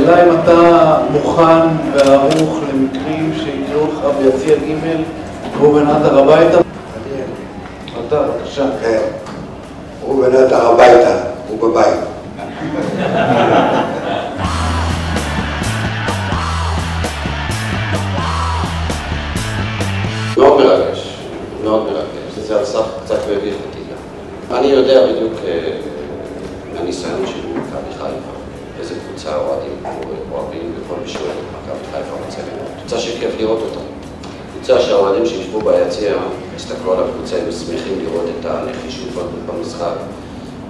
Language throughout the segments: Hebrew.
השאלה אם אתה מוכן וערוך למקרים שיקראו לך ביציע ג' ראובן עטר הביתה? אתה, בבקשה. כן, ראובן עטר הביתה, הוא בבית. מאוד מרגש, מאוד מרגש. זה על סך קצת מביך אותי גם. אני יודע בדיוק מהניסיון של מכבי חיפה, איזה קבוצה אוהבים וכל מי שאוהב את מכבי חיפה רוצה לראות. קבוצה שכיף לראות אותה. קבוצה שהאוהדים שישבו ביציע, הסתכלו על הקבוצה, הם שמחים לראות את הנחישות במשחק,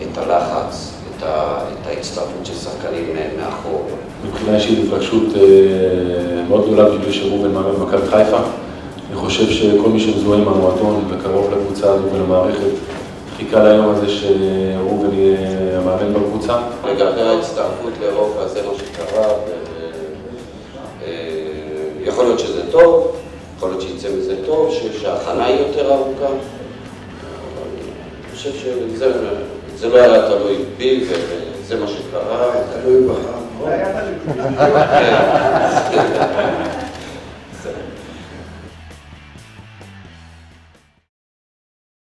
את הלחץ, את ההצטרפות של שחקנים מאחור. מבחינה אישית התרגשות מאוד גדולה בשביל שראובן מאמן במכבי חיפה. אני חושב שכל מי שמזוהה עם המועדון וקרוב לקבוצה הזו ולמערכת חיכה ליום הזה שראובן יהיה המאמן בקבוצה. לגבי ההצטרפות לאירופה זה מה שקרה, יכול להיות שזה טוב, יכול להיות שיצא מזה טוב, שההכנה היא יותר ארוכה. אני חושב שזה לא היה תלוי בי וזה מה שקרה. תלוי בך. כן.